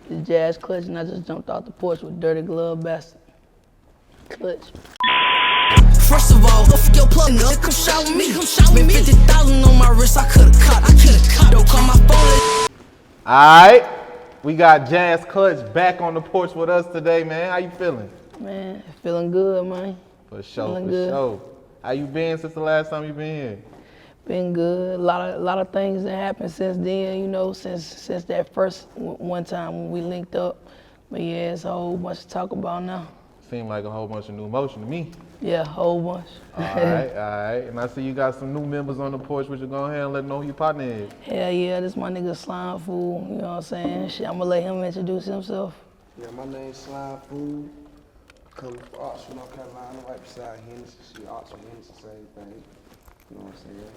the Jass Clutch, and I just jumped off the porch with Dirty Glove Bastard. Clutch. First of all, fuck your plug, nigga, come shout me. Spent 50,000 on my wrist, I could've caught. Don't call my phone. Alright, we got Jass Clutch back on the porch with us today, man. How you feeling? Man, feeling good, man. For sure. How you been since the last time you been here? Been good. A lot of things that happened since then, you know, since that first one time when we linked up. But yeah, it's a whole bunch to talk about now. Seemed like a whole bunch of new motion to me. Yeah, a whole bunch. All right. And I see you got some new members on the porch. Would you go ahead and let them know who your partner is? Hell yeah, this my nigga Slime Fool, you know what I'm saying? Shit, I'm gonna let him introduce himself. Yeah, my name's Slime Fool. Coming from Oxford, North Carolina, right beside Henderson. Shit, Oxford, Henderson, same thing. You know what I'm saying?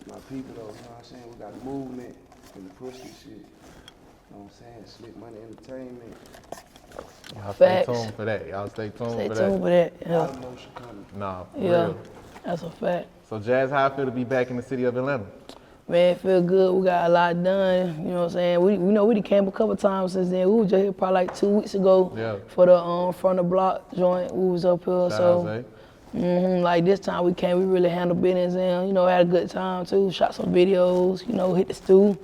My people though, you know what I'm saying? We got the movement and the push this shit. You know what I'm saying? Slick Money Entertainment. Y'all Facts. stay tuned for that. Stay tuned for that. A lot of motion coming. Nah, for Yeah, real. that's a fact. So Jazz, how it feel to be back in the city of Atlanta? Man, it feel good. We got a lot done. You know what I'm saying? We done came a couple times since then. We was just here probably like 2 weeks ago for the front of the block joint. We was up here, like this time we came, we really handled business and, you know, had a good time too. Shot some videos, you know, hit the stew,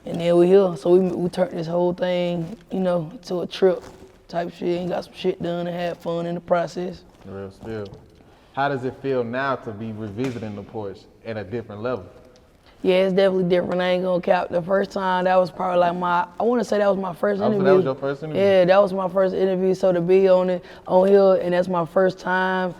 and then we here. So we turned this whole thing, you know, to a trip type shit and got some shit done and had fun in the process. Real still. How does it feel now to be revisiting the porch at a different level? Yeah, it's definitely different. I ain't gonna cap. The first time, that was probably like I want to say that was my first interview. That was your first interview? Yeah, that was my first interview. So to be on here, and that's my first time,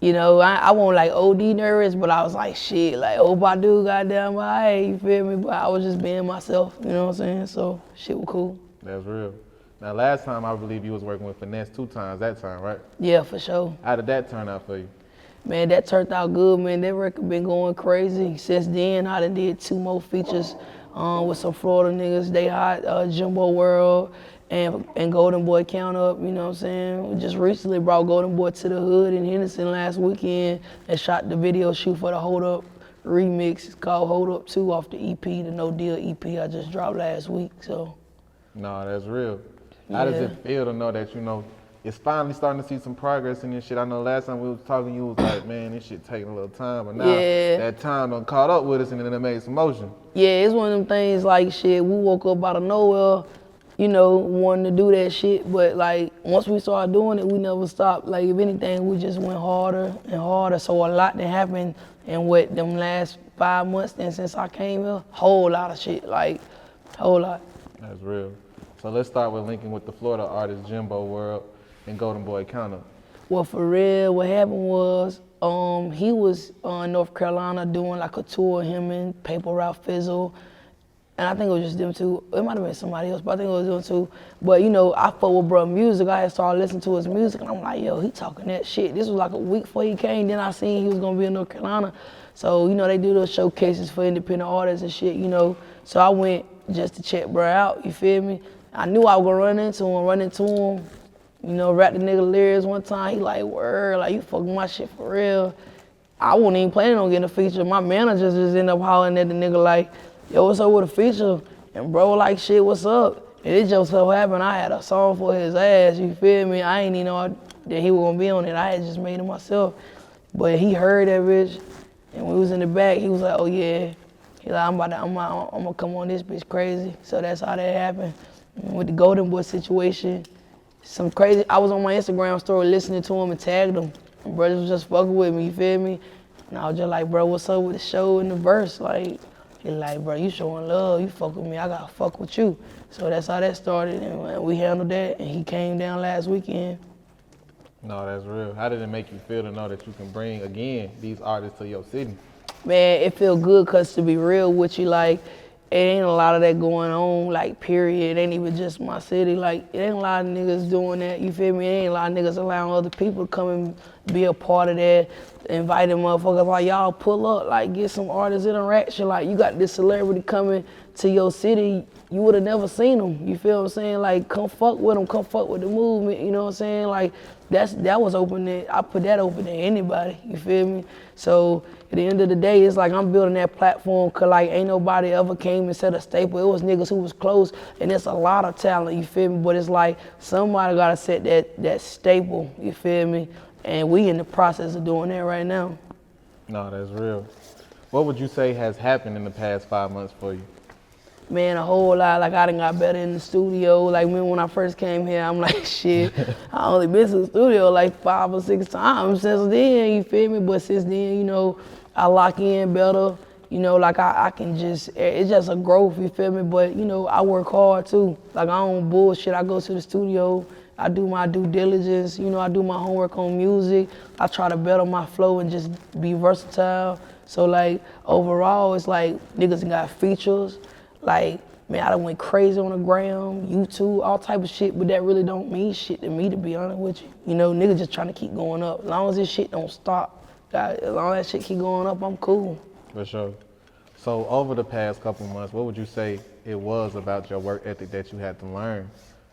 you know, I wasn't like OD nervous, but I was like, shit, like, hope I do, goddamn, right, you feel me? But I was just being myself, you know what I'm saying? So shit was cool. That's real. Now, last time I believe you was working with Finesse 2 times that time, right? Yeah, for sure. How did that turn out for you? Man, that turned out good, man. That record been going crazy. Since then, I done did 2 more features with some Florida niggas. They hot, Jimbo World and Golden Boy Count Up, you know what I'm saying? We just recently brought Golden Boy to the hood in Henderson last weekend and shot the video shoot for the Hold Up remix. It's called Hold Up 2 off the EP, the No Deal EP I just dropped last week, so. No, that's real. How does it feel to know that, you know, it's finally starting to see some progress in this shit? I know last time we was talking, you was like, man, this shit taking a little time, but now that time done caught up with us and then it made some motion. Yeah, it's one of them things like, shit, we woke up out of nowhere, you know, wanting to do that shit, but like, once we started doing it, we never stopped. Like, if anything, we just went harder and harder, so a lot that happened in what, them last 5 months then since I came here, whole lot of shit, like, whole lot. That's real. So let's start with linking with the Florida artist Jimbo World and Golden Boy Count Up. Well, for real, what happened was he was in North Carolina doing like a tour, him and Paper Route Fizzle, and I think it was just them two. It might have been somebody else, but I think it was them two. But you know, I fuck with bro music. I had started listening to his music, and I'm like, yo, he talking that shit. This was like a week before he came. Then I seen he was gonna be in North Carolina, so you know they do those showcases for independent artists and shit, you know. So I went just to check bro out. You feel me? I knew I was gonna run into him. You know, rap the nigga lyrics one time, he like, word, like you fucking my shit for real. I wasn't even planning on getting a feature. My manager just ended up hollering at the nigga like, yo, what's up with a feature? And bro like, shit, what's up? And it just so happened I had a song for his ass, you feel me? I ain't even know that he was gonna be on it. I had just made it myself. But he heard that bitch, and when we was in the back, he was like, oh yeah. He like, I'm gonna come on this bitch crazy. So that's how that happened. And with the Golden Boy situation, some crazy, I was on my Instagram story listening to him and tagged him. And brothers was just fucking with me, you feel me? And I was just like, bro, what's up with the show and the verse? Like, he like, bro, you showing love, you fuck with me, I gotta fuck with you. So that's how that started, and we handled that, and he came down last weekend. No, that's real. How did it make you feel to know that you can bring, again, these artists to your city? Man, it feel good, cause to be real with you, like, it ain't a lot of that going on, like, period. It ain't even just my city. Like, it ain't a lot of niggas doing that, you feel me? It ain't a lot of niggas allowing other people to come and be a part of that, inviting motherfuckers like, y'all pull up, like, get some artist interaction. Like, you got this celebrity coming to your city, you would have never seen them. You feel what I'm saying? Like, come fuck with them, come fuck with the movement, you know what I'm saying? Like, that was open I put that open to anybody, you feel me? So at the end of the day, it's like I'm building that platform cause like ain't nobody ever came and said a staple. It was niggas who was close, and it's a lot of talent, you feel me? But it's like somebody gotta set that staple, you feel me? And we in the process of doing that right now. No, that's real. What would you say has happened in the past 5 months for you? Man, a whole lot. Like, I done got better in the studio. Like, when I first came here, I'm like, shit, I only been to the studio like 5 or 6 times since then, you feel me? But since then, you know, I lock in better. You know, like, I can just, it's just a growth, you feel me? But, you know, I work hard, too. Like, I don't bullshit. I go to the studio. I do my due diligence. You know, I do my homework on music. I try to better my flow and just be versatile. So, like, overall, it's like niggas got features. Like, man, I done went crazy on the gram, YouTube, all type of shit, but that really don't mean shit to me, to be honest with you. You know, niggas just trying to keep going up. As long as this shit don't stop, as long as that shit keep going up, I'm cool. For sure. So over the past couple months, what would you say it was about your work ethic that you had to learn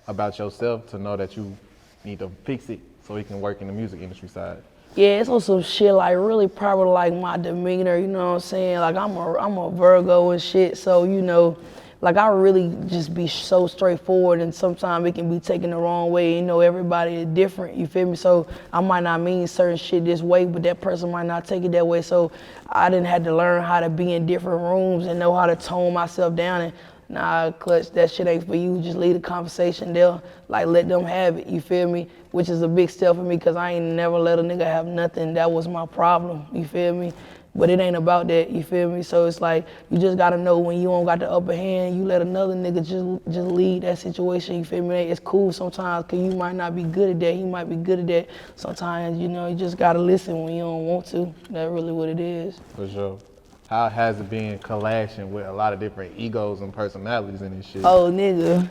about yourself to know that you need to fix it so you can work in the music industry side? Yeah, it's on some shit like really probably like my demeanor, you know what I'm saying? Like I'm a Virgo and shit, so you know, like I really just be so straightforward, and sometimes it can be taken the wrong way. You know, everybody is different, you feel me? So I might not mean certain shit this way, but that person might not take it that way. So I didn't have to learn how to be in different rooms and know how to tone myself down and nah, Clutch, that shit ain't for you. Just leave the conversation there. Like, let them have it, you feel me? Which is a big step for me, because I ain't never let a nigga have nothing. That was my problem, you feel me? But it ain't about that, you feel me? So it's like, you just gotta know when you don't got the upper hand, you let another nigga just lead that situation, you feel me? It's cool sometimes, because you might not be good at that, he might be good at that. Sometimes, you know, you just gotta listen when you don't want to. That's really what it is. For sure. How has it been clashing with a lot of different egos and personalities in this shit? Oh, nigga,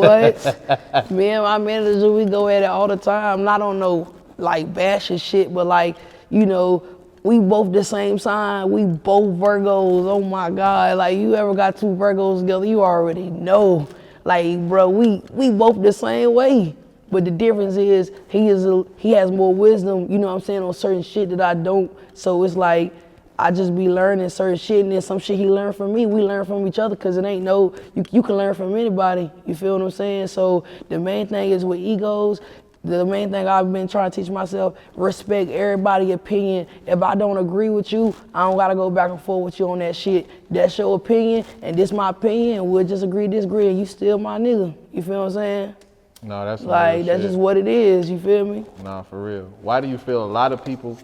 what? Me and my manager, we go at it all the time. Not on no, like, bashing shit, but, like, you know, we both the same sign. We both Virgos, oh, my God. Like, you ever got two Virgos together, you already know. Like, bro, we both the same way. But the difference is he has more wisdom, you know what I'm saying, on certain shit that I don't. So it's like, I just be learning certain shit, and then some shit he learned from me, we learn from each other, because it ain't no, you can learn from anybody, you feel what I'm saying? So the main thing is with egos, the main thing I've been trying to teach myself, respect everybody's opinion. If I don't agree with you, I don't gotta go back and forth with you on that shit. That's your opinion, and this my opinion, and we'll just disagree, and you still my nigga, you feel what I'm saying? No, that's like, that's just what it is, you feel me? Nah, for real. Why do you feel a lot of people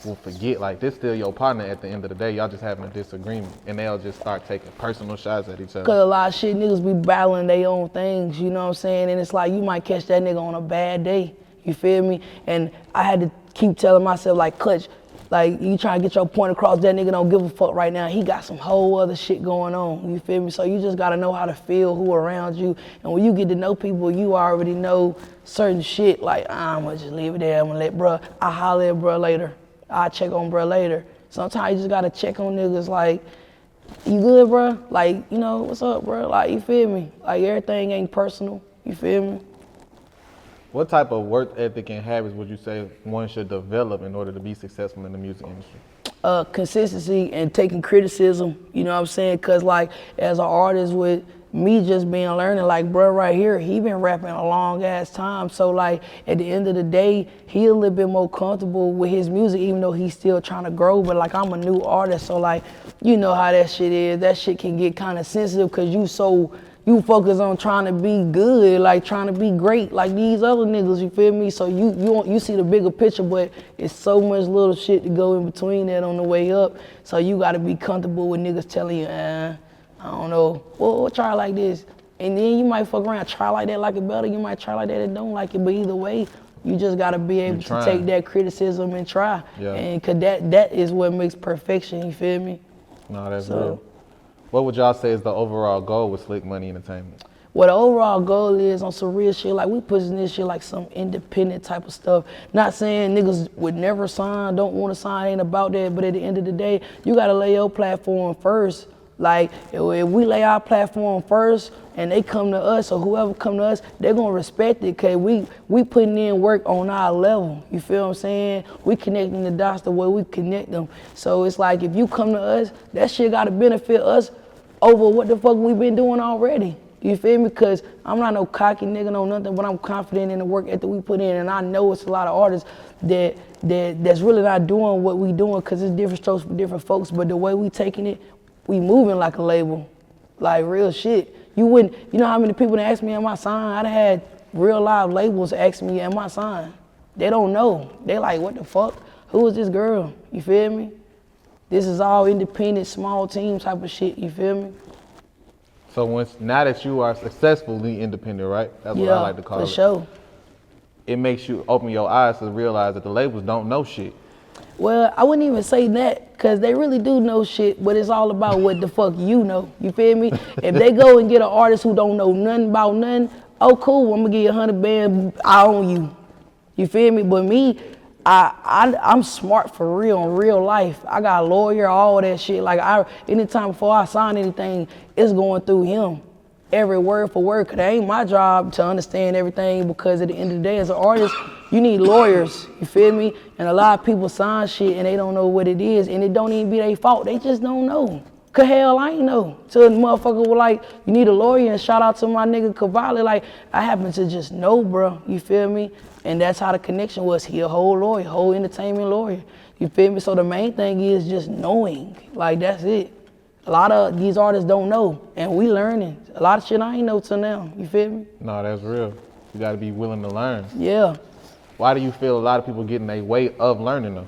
will forget, like, this still your partner at the end of the day, y'all just having a disagreement, and they'll just start taking personal shots at each other? Because a lot of shit, niggas be battling their own things, you know what I'm saying? And it's like, you might catch that nigga on a bad day, you feel me? And I had to keep telling myself, like, Clutch, like, you trying to get your point across, that nigga don't give a fuck right now. He got some whole other shit going on, you feel me? So you just gotta know how to feel who around you. And when you get to know people, you already know certain shit, like, I'm gonna just leave it there, I'm gonna let bruh, I'll holler at bruh later. I'll check on bruh later. Sometimes you just gotta check on niggas like, you good, bruh? Like, you know, what's up, bruh? Like, you feel me? Like, everything ain't personal, you feel me? What type of work ethic and habits would you say one should develop in order to be successful in the music industry? Consistency and taking criticism, you know what I'm saying? Cause like, as an artist with me just being learning, like bro right here, he been rapping a long ass time. So like at the end of the day, he a little bit more comfortable with his music, even though he's still trying to grow. But like I'm a new artist, so like, you know how that shit is. That shit can get kind of sensitive cause you focus on trying to be good, like trying to be great, like these other niggas, you feel me? So you see the bigger picture, but it's so much little shit to go in between that on the way up. So you gotta be comfortable with niggas telling you, I don't know, we'll try like this. And then you might fuck around, try like that, like it better. You might try like that and don't like it, but either way, you just gotta be able to take that criticism and try. Yeah. And cause that is what makes perfection, you feel me? No, that's real. What would y'all say is the overall goal with Slick Money Entertainment? Well, the overall goal is on some real shit, like we pushing this shit like some independent type of stuff. Not saying niggas would never sign, don't want to sign, ain't about that, but at the end of the day, you gotta lay your platform first. Like, if we lay our platform first and they come to us, or whoever come to us, they're gonna respect it, cause we putting in work on our level. You feel what I'm saying? We connecting the dots the way we connect them. So it's like, if you come to us, that shit gotta benefit us over what the fuck we been doing already. You feel me? Cause I'm not no cocky nigga, no nothing, but I'm confident in the work ethic we put in, and I know it's a lot of artists that's really not doing what we doing, cause it's different strokes for different folks, but the way we taking it, we moving like a label, like real shit. You know how many people that ask me, am I signed? I done had real live labels ask me, am I signed? They don't know. They like, what the fuck? Who is this girl? You feel me? This is all independent, small team type of shit, you feel me? So now that you are successfully independent, right? That's what I like to call it. For sure. It makes you open your eyes to realize that the labels don't know shit. Well, I wouldn't even say that, because they really do know shit, but it's all about what the fuck you know. You feel me? If they go and get an artist who don't know nothing about nothing, oh cool, I'm gonna give you 100 bands, I own you. You feel me? But me, I'm smart for real in real life. I got a lawyer, all that shit. Like, anytime before I sign anything, it's going through him. Every word for word, because it ain't my job to understand everything, because at the end of the day, as an artist, you need lawyers, you feel me? And a lot of people sign shit and they don't know what it is, and it don't even be their fault, they just don't know. Cause hell, I ain't know. Till the motherfucker was like, you need a lawyer, and shout out to my nigga Cavalli, like, I happen to just know, bro, you feel me? And that's how the connection was. He a whole lawyer, whole entertainment lawyer, you feel me? So the main thing is just knowing, like, that's it. A lot of these artists don't know, and we learning. A lot of shit I ain't know till now, you feel me? No, that's real. You gotta be willing to learn. Yeah. Why do you feel a lot of people get in their way of learning them?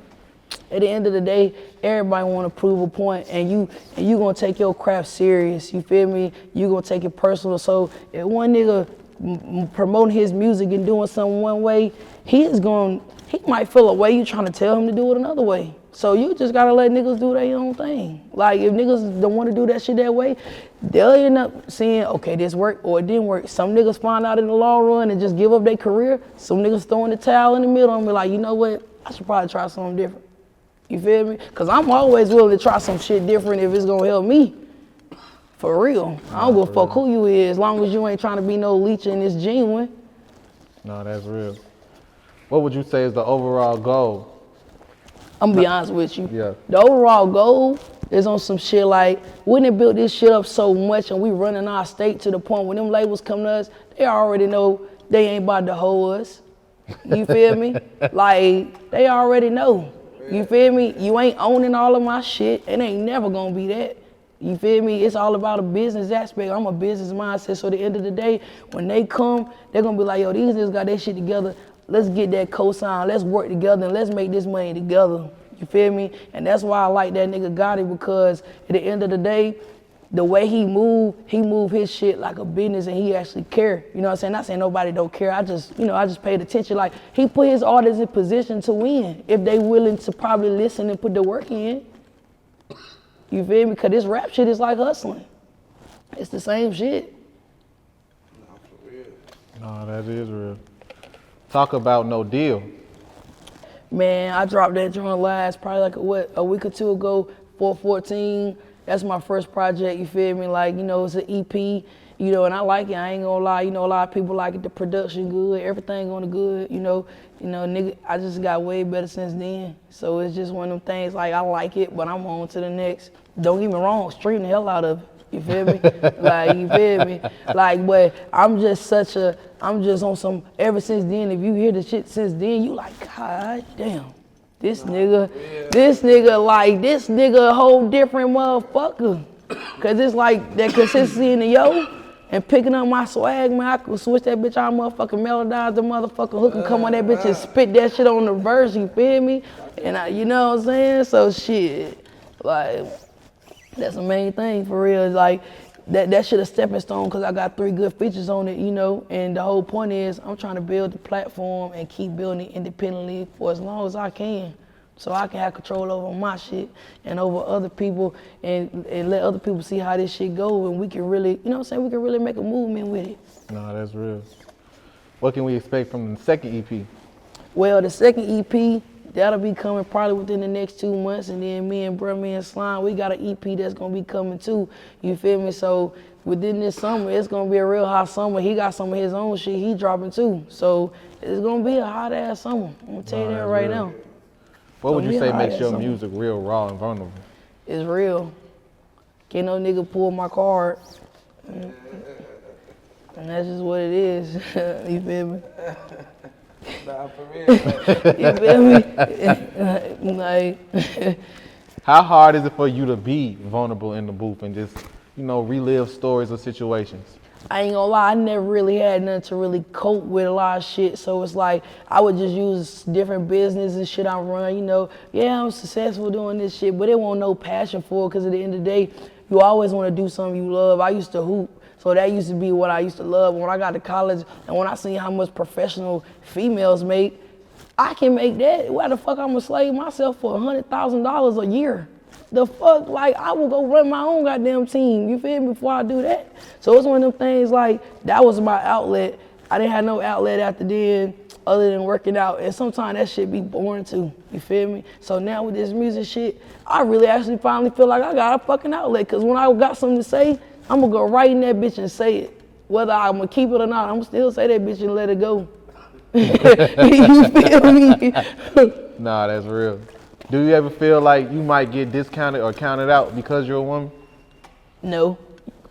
At the end of the day, everybody want to prove a point, and you gonna take your craft serious, you feel me? You gonna take it personal. So if one nigga promoting his music and doing something one way, he might feel a way you trying to tell him to do it another way. So you just gotta let niggas do their own thing. Like, if niggas don't want to do that shit that way, they'll end up saying, okay, this worked or it didn't work. Some niggas find out in the long run and just give up their career. Some niggas throwing the towel in the middle and be like, you know what, I should probably try something different. You feel me? Cause I'm always willing to try some shit different if it's gonna help me. For real. I don't give a fuck who you is, as long as you ain't trying to be no leech and it's genuine. No, that's real. What would you say is the overall goal? I'm gonna be honest with you. Yeah. The overall goal is on some shit like, we done built this shit up so much and we running our state to the point when them labels come to us, they already know they ain't about to hold us. You feel me? Like, they already know. You feel me? You ain't owning all of my shit. It ain't never gonna be that. You feel me? It's all about a business aspect. I'm a business mindset. So at the end of the day, when they come, they're gonna be like, yo, these niggas got their shit together. Let's get that cosign. Let's work together and let's make this money together. You feel me? And that's why I like that nigga Gotti, because at the end of the day, the way he move his shit like a business, and he actually care. You know what I'm saying? Not saying nobody don't care. I just paid attention. Like, he put his artists in position to win if they willing to probably listen and put the work in. You feel me? Because this rap shit is like hustling. It's the same shit. No, for real. No, that is real. Talk about No Deal. Man, I dropped that joint last probably like a week or two ago, 4/14. That's my first project, you feel me? Like, it's an EP, and I like it. I ain't gonna lie, a lot of people like it. The production good, everything going good, nigga, I just got way better since then. So it's just one of them things, like, I like it, but I'm on to the next. Don't get me wrong, streaming the hell out of it. You feel me? Like, you feel me? Like, but I'm just on some, ever since then, if you hear the shit since then, you like, God damn, this nigga a whole different motherfucker. Cause it's like that consistency in the and picking up my swag, man, I could switch that bitch out, motherfucking melodize the motherfucking hook and come on that bitch and spit that shit on the verse, you feel me? And you know what I'm saying? So shit, like, that's the main thing for real. Like, that shit a stepping stone, because I got 3 good features on it, and the whole point is I'm trying to build the platform and keep building it independently for as long as I can, so I can have control over my shit and over other people, and let other people see how this shit go, and we can really, we can really make a movement with it. No, that's real. What can we expect from the second EP? Well, the second EP, That'll be coming probably within the next 2 months, and then me and Slime, we got an EP that's gonna be coming too. You feel me? So within this summer, it's gonna be a real hot summer. He got some of his own shit he dropping too. So it's gonna be a hot ass summer. I'm gonna tell you that right now. What would you say makes your music real raw and vulnerable? It's real. Can't no nigga pull my card. And that's just what it is. You feel me? Nah, for real. You feel me? Like, how hard is it for you to be vulnerable in the booth and just, you know, relive stories or situations? I ain't gonna lie, I never really had nothing to really cope with a lot of shit. So it's like, I would just use different business and shit I run, you know. Yeah, I'm successful doing this shit, but it won't no passion for it, because at the end of the day, you always wanna do something you love. I used to hoop. So that used to be what I used to love. When I got to college and when I seen how much professional females make, I can make that. Why the fuck I'm gonna slave myself for $100,000 a year? The fuck, like, I will go run my own goddamn team, you feel me, before I do that. So it's one of them things, like, that was my outlet. I didn't have no outlet after then other than working out. And sometimes that shit be boring too, you feel me? So now with this music shit, I really actually finally feel like I got a fucking outlet, because when I got something to say, I'm gonna go right in that bitch and say it. Whether I'm gonna keep it or not, I'm gonna still say that bitch and let it go. You feel me? Nah, that's real. Do you ever feel like you might get discounted or counted out because you're a woman? No,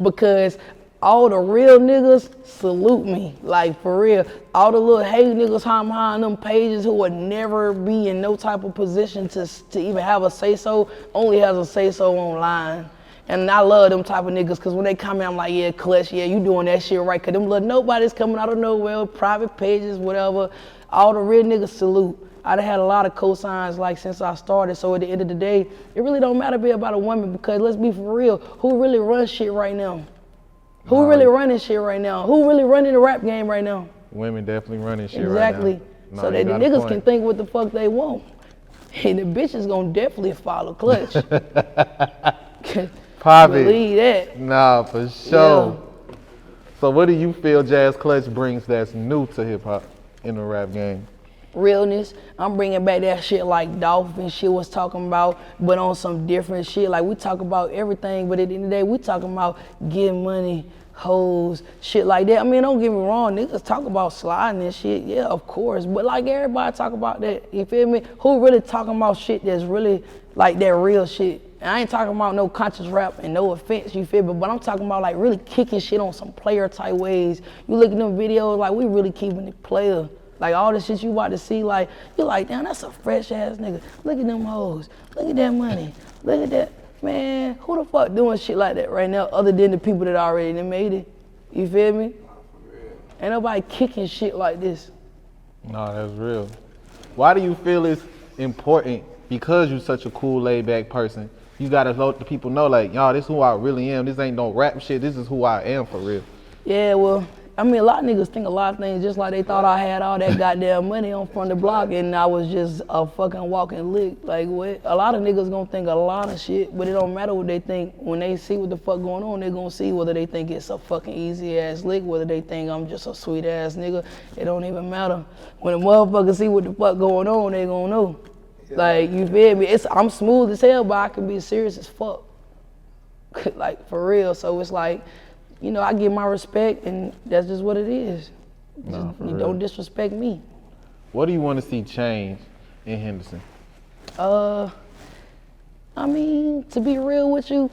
because all the real niggas salute me, like for real. All the little hate niggas behind them pages who would never be in no type of position to even have a say-so, only has a say-so online. And I love them type of niggas, because when they come in, I'm like, yeah, Clutch, yeah, you doing that shit right. Because them little nobody's coming out of nowhere, private pages, whatever. All the real niggas salute. I done had a lot of cosigns like since I started. So at the end of the day, it really don't matter be about a woman, because let's be for real, who really runs shit right now? Who really running shit right now? Who really running the rap game right now? Women definitely running shit right now. Exactly. So that the niggas can think what the fuck they want. And the bitches gonna definitely follow Clutch. Probably. Believe that. Nah, for sure. Yeah. So what do you feel Jass Clutch brings that's new to hip hop in the rap game? Realness. I'm bringing back that shit like Dolph and shit was talking about, but on some different shit. Like, we talk about everything, but at the end of the day, we talking about getting money, hoes, shit like that. I mean, don't get me wrong, niggas talk about sliding and shit, yeah, of course, but like everybody talk about that, you feel me? Who really talking about shit that's really like that real shit? And I ain't talking about no conscious rap and no offense, you feel me? But I'm talking about like really kicking shit on some player type ways. You look at them videos, like we really keeping it player. Like all the shit you about to see, like, you're like, damn, that's a fresh ass nigga. Look at them hoes, look at that money, look at that. Man, who the fuck doing shit like that right now other than the people that already done made it? You feel me? Ain't nobody kicking shit like this. No, that's real. Why do you feel it's important, because you're such a cool, laid-back person, you gotta let the people know, like, y'all, this is who I really am. This ain't no rap shit. This is who I am for real. Yeah, well, I mean, a lot of niggas think a lot of things just like they thought I had all that goddamn money on front of the block and I was just a fucking walking lick. Like, what? A lot of niggas gonna think a lot of shit, but it don't matter what they think. When they see what the fuck going on, they gonna see whether they think it's a fucking easy ass lick, whether they think I'm just a sweet ass nigga. It don't even matter. When the motherfuckers see what the fuck going on, they gonna know. Like, you feel me? I'm smooth as hell, but I can be serious as fuck. Like, for real. So it's like, you know, I give my respect, and that's just what it is. No, you don't disrespect me. What do you want to see change in Henderson? I mean, to be real with you,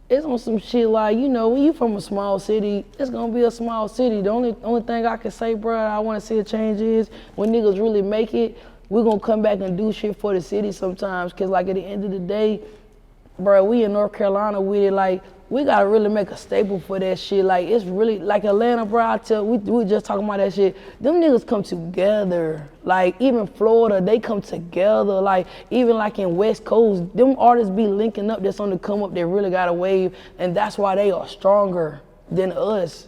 it's on some shit like, you know, when you from a small city, it's gonna be a small city. The only thing I can say, bro, I want to see a change is when niggas really make it, we're gonna come back and do shit for the city sometimes. Cause like at the end of the day, bro, we in North Carolina with it, like, we gotta really make a staple for that shit. Like, it's really, like Atlanta, bro, we just talking about that shit. Them niggas come together. Like, even Florida, they come together. Like, even like in West Coast, them artists be linking up that's on the come up, they really got a wave, and that's why they are stronger than us.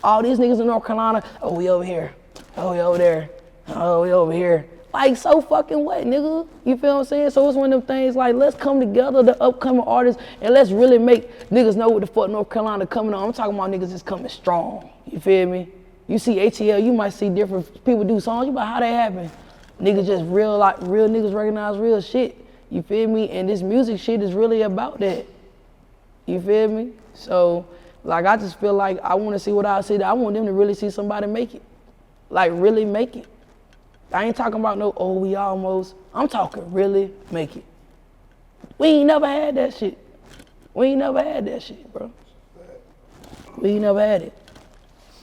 All these niggas in North Carolina, oh, we over here. Oh, we over there. Oh, we over here. Like, so fucking what, nigga? You feel what I'm saying? So it's one of them things like, let's come together, the upcoming artists, and let's really make niggas know what the fuck North Carolina coming on. I'm talking about niggas that's coming strong. You feel me? You see ATL, you might see different people do songs. You about how that happen? Niggas just real niggas recognize real shit. You feel me? And this music shit is really about that. You feel me? So, like, I just feel like I want to see what I see. I want them to really see somebody make it. Like, really make it. I ain't talking about no, oh, we almost. I'm talking really make it. We ain't never had that shit. We ain't never had that shit, bro. We ain't never had it.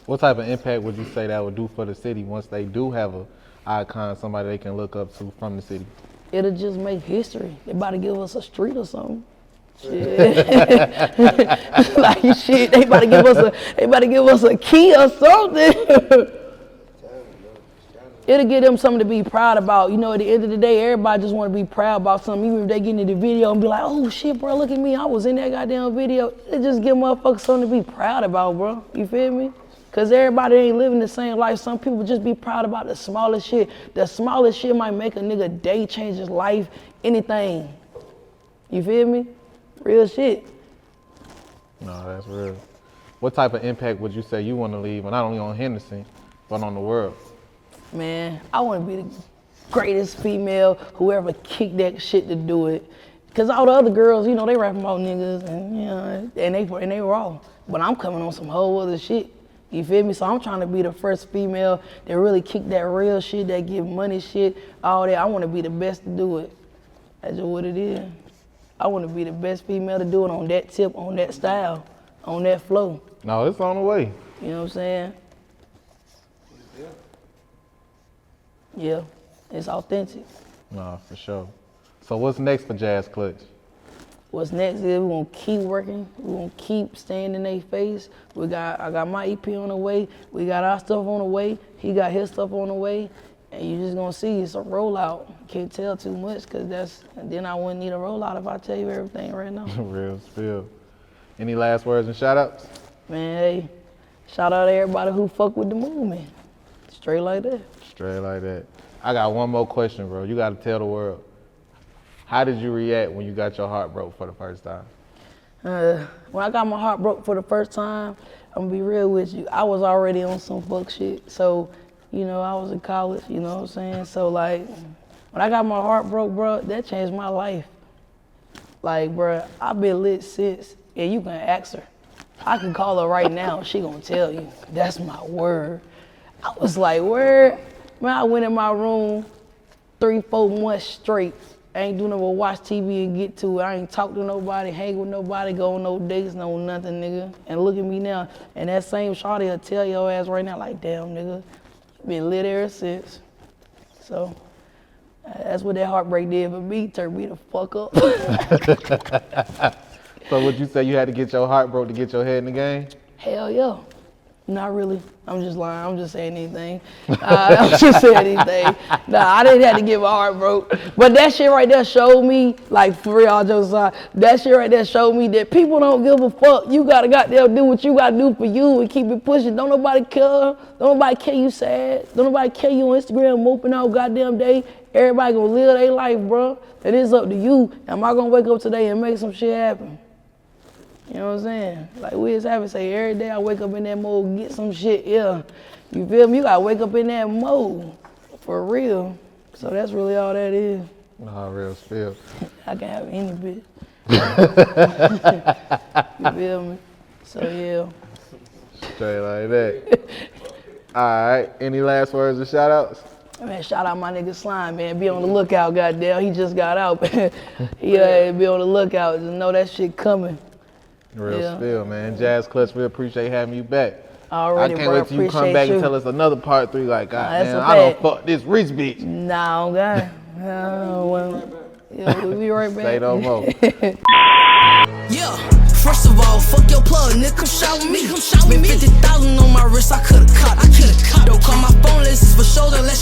What type of impact would you say that would do for the city once they do have a icon, somebody they can look up to from the city? It'll just make history. They about to give us a street or something. Shit. Like shit, they about to give us a key or something. It'll give them something to be proud about. You know, at the end of the day, everybody just want to be proud about something. Even if they get into the video and be like, oh shit, bro, look at me, I was in that goddamn video. It just give motherfuckers something to be proud about, bro. You feel me? Cause everybody ain't living the same life. Some people just be proud about the smallest shit. The smallest shit might make a nigga day, change his life, anything. You feel me? Real shit. No, that's real. What type of impact would you say you want to leave, not only on Henderson, but on the world? Man, I want to be the greatest female who ever kicked that shit to do it. Cause all the other girls, you know, they rapping about niggas and you know, and they raw. But I'm coming on some whole other shit. You feel me? So I'm trying to be the first female that really kick that real shit, that give money shit, all that. I want to be the best to do it. That's just what it is. I want to be the best female to do it on that tip, on that style, on that flow. No, it's on the way. You know what I'm saying? Yeah, it's authentic. No, for sure. So what's next for Jass Clutch? What's next is we're gonna keep working. We're gonna keep staying in their face. I got my EP on the way. We got our stuff on the way. He got his stuff on the way. And you just gonna see it's a rollout. Can't tell too much because then I wouldn't need a rollout if I tell you everything right now. Real spill. Any last words and shout outs? Man, hey, shout out to everybody who fuck with the movement. Straight like that. Straight like that. I got one more question, bro. You gotta tell the world. How did you react when you got your heart broke for the first time? When I got my heart broke for the first time, I'm gonna be real with you. I was already on some fuck shit. So, you know, I was in college, you know what I'm saying? So like, when I got my heart broke, bro, that changed my life. Like, bro, I've been lit since, and you can ask her. I can call her right now, she gonna tell you. That's my word. I was like, word? Man, I went in my room 3-4 months straight. I ain't doing nothing but watch TV and get to it. I ain't talk to nobody, hang with nobody, go on no dates, no nothing, nigga. And look at me now. And that same shawty will tell your ass right now, like, damn, nigga, been lit ever since. So that's what that heartbreak did for me, turned me the fuck up. So would you say you had to get your heart broke to get your head in the game? Hell yeah. Not really. I'm just lying. I'm just saying anything. I'm just saying anything. Nah, I didn't have to get my heart broke. But that shit right there showed me, like, for real, all jokes aside, that shit right there showed me that people don't give a fuck. You gotta goddamn do what you gotta do for you and keep it pushing. Don't nobody care. Don't nobody care you sad. Don't nobody care you on Instagram moping all goddamn day. Everybody gonna live their life, bro. It is up to you. Am I gonna wake up today and make some shit happen? You know what I'm saying? Like we just have to say every day I wake up in that mode, get some shit, yeah. You feel me? You gotta wake up in that mode, for real. So that's really all that is. Nah, real spill. I can have any bitch. You feel me? So yeah. Straight like that. All right, any last words or shout outs? Man, shout out my nigga Slime, man. Be on the lookout, goddamn. He just got out. Be on the lookout. Just know that shit coming. Real spill, man. Jass Clutch, we appreciate having you back. Already, I can't wait till you come back and tell us another part 3. Like, God damn, I don't fuck this rich bitch. Nah, God. Yeah, we'll be right back. Say no more. Yeah, first of all, fuck your plug, nigga. Come shout with me. Spent 50,000 on my wrist, I could've